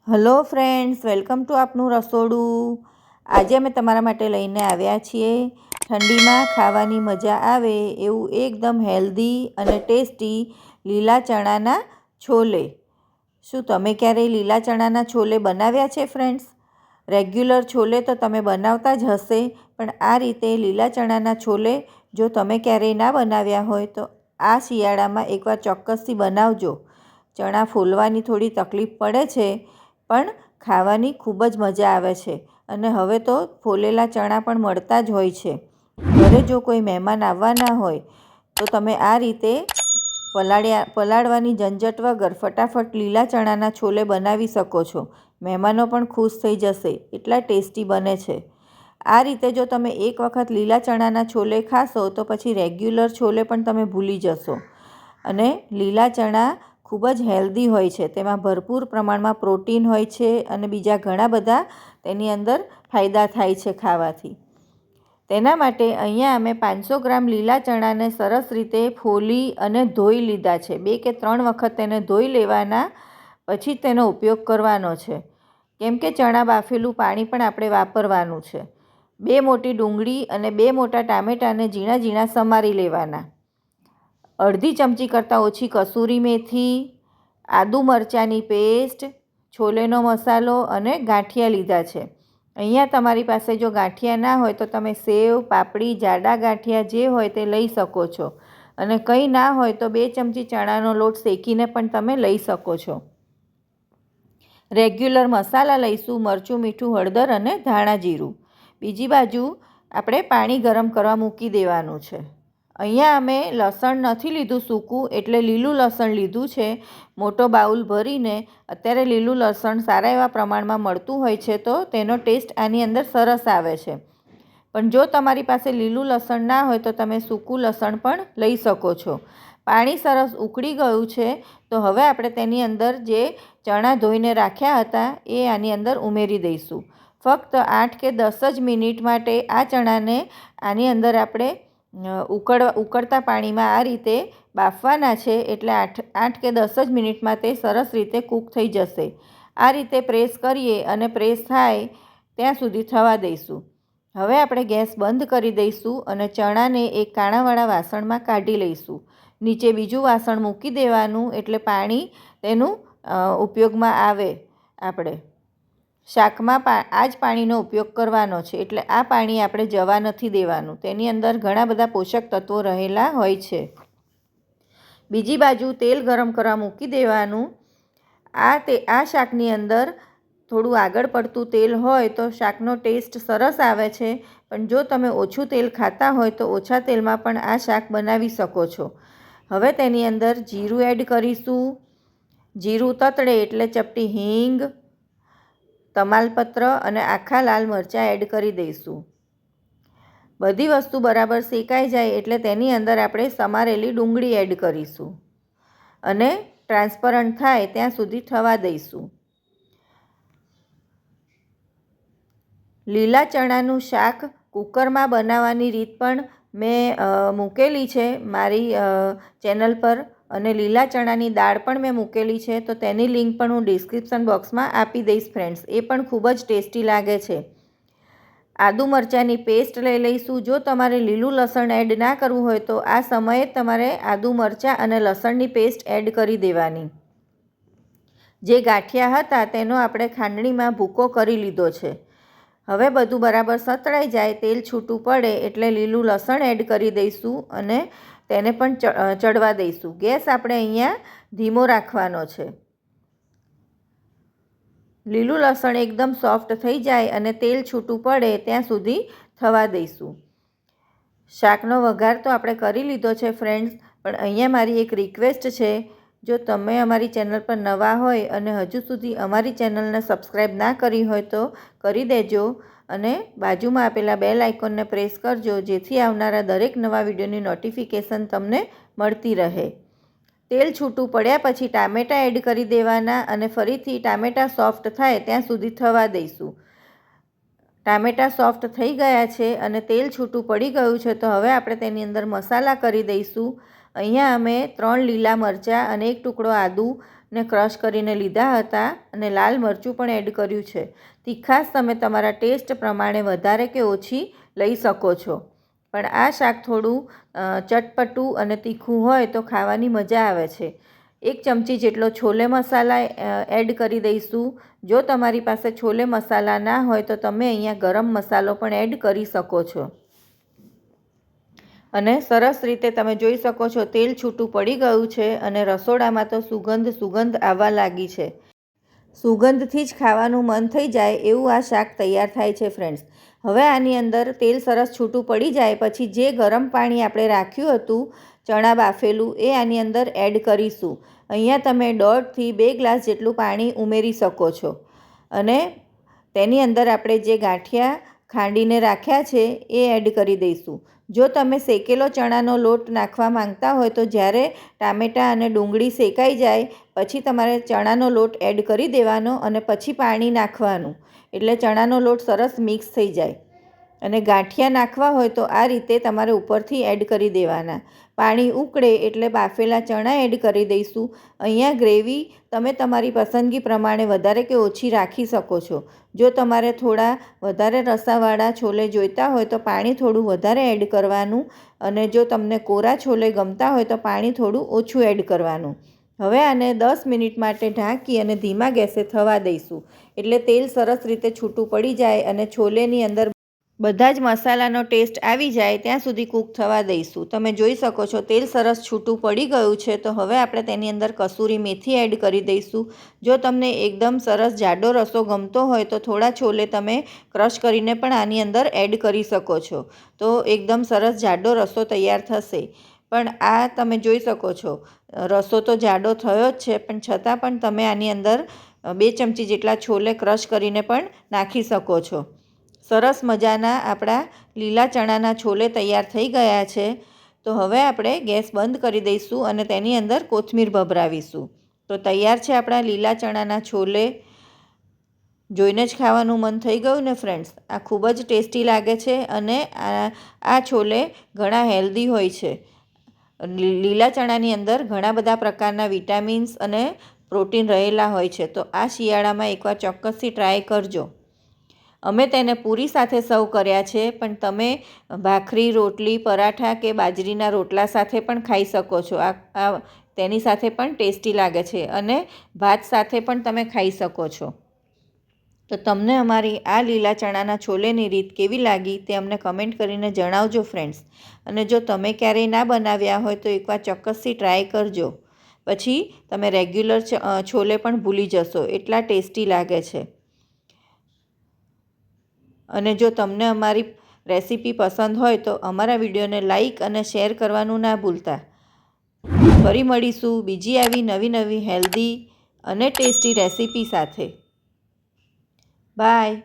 Hello friends, welcome to આપનું રસોડું. આજે અમે તમારા માટે લઈને આવ્યા છીએ ઠંડીમાં ખાવાની મજા આવે એવું એકદમ હેલ્ધી અને ટેસ્ટી લીલા ચણાના છોલે. શું તમે ક્યારેય લીલા ચણાના છોલે બનાવ્યા છે ફ્રેન્ડ્સ? રેગ્યુલર છોલે તો તમે બનાવતા જ હશે, પણ આ રીતે લીલા ચણાના છોલે જો તમે ક્યારેય ના બનાવ્યા હોય તો આ શિયાળામાં એકવાર ચોક્કસથી બનાવજો. ચણા ફોલવાની થોડી તકલીફ પડે છે, પણ ખાવાની ખૂબ જ મજા આવે છે. અને હવે તો ફોલેલા ચણા પણ મળતા જ હોય છે. ઘરે જો કોઈ મહેમાન આવવાના હોય તો તમે આ રીતે પલાળવાની ઝંઝટ વગર ફટાફટ લીલા ચણાના છોલે બનાવી શકો છો. મહેમાનો પણ ખુશ થઈ જશે, એટલા ટેસ્ટી બને છે. આ રીતે જો તમે એક વખત લીલા ચણાના છોલે ખાશો તો પછી રેગ્યુલર છોલે પણ તમે ભૂલી જશો. અને લીલા ચણા ખૂબ જ હેલ્ધી હોય છે. તેમાં ભરપૂર પ્રમાણમાં પ્રોટીન હોય છે અને બીજા ઘણા બધા તેની અંદર ફાયદા થાય છે ખાવાથી. તેના માટે અહીંયા અમે 500 ગ્રામ લીલા ચણાને સરસ રીતે ફોલી અને ધોઈ લીધા છે. 2 કે 3 વખત તેને ધોઈ લેવાના, પછી તેનો ઉપયોગ કરવાનો છે. કેમ કે ચણા બાફેલું પાણી પણ આપણે વાપરવાનું છે. 2 મોટી ડુંગળી અને 2 મોટા ટામેટાને ઝીણા ઝીણા સમારી લેવાના. અડધી ચમચી કરતાં ઓછી કસૂરી મેથી, આદુ મરચાંની પેસ્ટ, છોલેનો મસાલો અને ગાંઠિયા લીધા છે. અહીંયા તમારી પાસે જો ગાંઠિયા ના હોય તો તમે સેવ, પાપડી, જાડા ગાંઠિયા જે હોય તે લઈ શકો છો. અને કંઈ ના હોય તો 2 ચમચી ચણાનો લોટ શેકીને પણ તમે લઈ શકો છો. રેગ્યુલર મસાલા લઈશું: મરચું, મીઠું, હળદર અને ધાણા જીરું. બીજી બાજુ આપણે પાણી ગરમ કરવા મૂકી દેવાનું છે. અહીંયા અમે લસણ નથી લીધું સૂકું, એટલે લીલું લસણ લીધું છે. મોટો બાઉલ ભરીને, અત્યારે લીલું લસણ સારા એવા પ્રમાણમાં મળતું હોય છે તો તેનો ટેસ્ટ આની અંદર સરસ આવે છે. પણ જો તમારી પાસે લીલું લસણ ના હોય તો તમે સૂકું લસણ પણ લઈ શકો છો. પાણી સરસ ઉકળી ગયું છે તો હવે આપણે તેની અંદર જે ચણા ધોઈને રાખ્યા હતા એ આની અંદર ઉમેરી દઈશું. ફક્ત 8 કે 10 જ મિનિટ માટે આ ચણાને આની અંદર આપણે ઉકળતા પાણીમાં આ રીતે બાફવાના છે. એટલે 8 કે 10 જ મિનિટમાં તે સરસ રીતે કૂક થઈ જશે. આ રીતે પ્રેસ કરીએ અને પ્રેસ થાય ત્યાં સુધી થવા દઈશું. હવે આપણે ગેસ બંધ કરી દઈશું અને ચણાને એક કાણાવાળા વાસણમાં કાઢી લઈશું. નીચે બીજું વાસણ મૂકી દેવાનું, એટલે પાણી તેનું ઉપયોગમાં આવે. આપણે શાકમાં આ જ પાણીનો ઉપયોગ કરવાનો છે, એટલે આ પાણી આપણે જવા નથી દેવાનું. તેની અંદર ઘણા બધા પોષક તત્વો રહેલા હોય છે. બીજી બાજુ તેલ ગરમ કરવા મૂકી દેવાનું. આ શાકની અંદર થોડું આગળ પડતું તેલ હોય તો શાકનો ટેસ્ટ સરસ આવે છે. પણ જો તમે ઓછું તેલ ખાતા હોય તો ઓછા તેલમાં પણ આ શાક બનાવી શકો છો. હવે તેની અંદર જીરું એડ કરીશું. જીરું તતડે એટલે ચપટી હિંગ, તમાલપત્ર અને આખા લાલ મરચાં એડ કરી દઈશું. બધી વસ્તુ બરાબર શેકાઈ જાય એટલે તેની અંદર આપણે સમારેલી ડુંગળી એડ કરીશું અને ટ્રાન્સપરન્ટ થાય ત્યાં સુધી થવા દઈશું. લીલા ચણાનું શાક કુકરમાં બનાવવાની રીત પણ મેં મૂકેલી છે મારી ચેનલ પર, અને લીલા ચણાની દાળ પણ મેં મૂકેલી છે, તો તેની લિંક પણ હું ડિસ્ક્રિપ્શન બોક્સમાં આપી દઈશ ફ્રેન્ડ્સ. એ પણ ખૂબ જ ટેસ્ટી લાગે છે. આદુ મરચાંની પેસ્ટ લઈ લઈશું. જો તમારે લીલું લસણ એડ ના કરવું હોય તો આ સમયે તમારે આદુ મરચાં અને લસણની પેસ્ટ એડ કરી દેવાની. જે ગાંઠિયા હતા તેનો આપણે ખાંડણીમાં ભૂકો કરી લીધો છે. હવે બધું બરાબર સતળાઈ જાય, તેલ છૂટું પડે એટલે લીલું લસણ એડ કરી દઈશું અને તેને પણ ચડવા દઈશું. ગેસ આપણે અહીંયા ધીમો રાખવાનો છે. લીલું લસણ એકદમ સોફ્ટ થઈ જાય અને તેલ છૂટું પડે ત્યાં સુધી થવા દઈશું. શાકનો વઘાર તો આપણે કરી લીધો છે ફ્રેન્ડ્સ, પણ અહીંયા મારી એક રિક્વેસ્ટ છે. જો તમે અમારી ચેનલ પર નવા હોય અને હજુ સુધી અમારી ચેનલને સબસ્ક્રાઈબ ના કરી હોય તો કરી દેજો અને બાજુમાં આપેલા બેલ આઇકોનને પ્રેસ કરજો, જેથી આવનારા દરેક નવા વિડીયોની નોટિફિકેશન તમને મળતી રહે. તેલ છૂટું પડ્યા પછી ટામેટાં એડ કરી દેવાના અને ફરીથી ટામેટાં સોફ્ટ થાય ત્યાં સુધી થવા દઈશું. ટામેટાં સોફ્ટ થઈ ગયા છે અને તેલ છૂટું પડી ગયું છે, તો હવે આપણે તેની અંદર મસાલા કરી દઈશું. અહીંયા અમે 3 લીલા મરચાં અને 1 ટુકડો આદું ને ક્રશ કરીને લીધા હતા અને લાલ મરચું પણ એડ કર્યું છે. તીખાશ તમે તમારા ટેસ્ટ પ્રમાણે વધારે કે ઓછી લઈ શકો છો. પણ આ શાક થોડું ચટપટું અને તીખું હોય તો ખાવાની મજા આવે છે. 1 ચમચી જેટલો છોલે મસાલા એડ કરી દઈશું. જો તમારી પાસે છોલે મસાલા ના હોય તો તમે અહીંયા ગરમ મસાલો પણ એડ કરી શકો છો. અને સરસ રીતે તમે જોઈ શકો છો તેલ છૂટું પડી ગયું છે અને રસોડામાં તો સુગંધ આવવા લાગી છે. સુગંધથી જ ખાવાનું મન થઈ જાય એવું આ શાક તૈયાર થાય છે ફ્રેન્ડ્સ. હવે આની અંદર તેલ સરસ છૂટું પડી જાય પછી જે ગરમ પાણી આપણે રાખ્યું હતું ચણા બાફેલું એ આની અંદર એડ કરીશું. અહીંયા તમે 1.5 થી 2 ગ્લાસ જેટલું પાણી ઉમેરી શકો છો. અને તેની અંદર આપણે જે ગાંઠિયા ખાંડીને રાખ્યા છે એ એડ કરી દઈશું. જો તમે શેકેલો ચણાનો લોટ નાખવા માંગતા હોય તો જ્યારે ટામેટાં અને ડુંગળી શેકાઈ જાય પછી તમારે ચણાનો લોટ એડ કરી દેવાનો અને પછી પાણી નાખવાનું. એટલે ચણાનો લોટ સરસ મિક્સ થઈ જાય. અને ગાંઠિયા નાખવા હોય તો આ રીતે તમારે ઉપરથી એડ કરી દેવાના. પાણી ઉકળે એટલે બાફેલા ચણા એડ કરી દઈશું. અહીંયા ગ્રેવી તમે તમારી પસંદગી પ્રમાણે વધારે કે ઓછી રાખી શકો છો. જો તમારે થોડા વધારે રસાવાળા છોલે જોઈતા હોય તો પાણી થોડું વધારે એડ કરવાનું અને જો તમને કોરા છોલે ગમતા હોય તો પાણી થોડું ઓછું એડ કરવાનું. હવે આને 10 મિનિટ માટે ઢાંકી અને ધીમા ગેસે થવા દઈશું. એટલે તેલ સરસ રીતે છૂટું પડી જાય અને છોલેની અંદર બધા જ મસાલાનો ટેસ્ટ આવી જાય ત્યાં સુધી કૂક થવા દઈશું. તમે જોઈ શકો છો તેલ સરસ છૂટું પડી ગયું છે. તો હવે આપણે તેની અંદર કસૂરી મેથી એડ કરી દઈશું. જો તમને એકદમ સરસ જાડો રસો ગમતો હોય તો થોડા છોલે તમે ક્રશ કરીને પણ આની અંદર એડ કરી શકો છો. તો એકદમ સરસ જાડો રસો તૈયાર થશે. પણ આ તમે જોઈ શકો છો રસો તો જાડો થયો જ છે પણ છતાં પણ તમે આની અંદર 2 ચમચી જેટલા છોલે ક્રશ કરીને પણ નાખી શકો છો. સરસ મજાના આપણા લીલા ચણાના છોલે તૈયાર થઈ ગયા છે. તો હવે આપણે ગેસ બંધ કરી દઈશું અને તેની અંદર કોથમીર ભભરાવીશું. તો તૈયાર છે આપણા લીલા ચણાના છોલે. જોઈને જ ખાવાનું મન થઈ ગયું ને ફ્રેન્ડ્સ. આ ખૂબ જ ટેસ્ટી લાગે છે અને આ છોલે ઘણા હેલ્ધી હોય છે. લીલા ચણાની અંદર ઘણા બધા પ્રકારના વિટામિન્સ અને પ્રોટીન રહેલા હોય છે. તો આ શિયાળામાં એકવાર ચોક્કસથી ટ્રાય કરજો. અમે તેને પૂરી સાથે સર્વ કર્યા છે પણ તમે ભાખરી, રોટલી, પરાઠા કે બાજરીના રોટલા સાથે પણ ખાઈ શકો છો. આ તેની સાથે પણ ટેસ્ટી લાગે છે અને ભાત સાથે પણ તમે ખાઈ શકો છો. તો તમને અમારી આ લીલા ચણાના છોલેની રીત કેવી લાગી તે અમને કમેન્ટ કરીને જણાવજો ફ્રેન્ડ્સ. અને જો તમે ક્યારેય ના બનાવ્યા હોય તો એકવાર ચોક્કસથી ટ્રાય કરજો. પછી તમે રેગ્યુલર છોલે પણ ભૂલી જશો એટલા ટેસ્ટી લાગે છે. અને જો તમને અમારી રેસીપી પસંદ હોય તો અમારા વિડીયોને લાઈક અને શેર કરવાનું ના ભૂલતા. ફરી મળીશું બીજી આવી નવી હેલ્ધી અને ટેસ્ટી રેસીપી સાથે. બાય.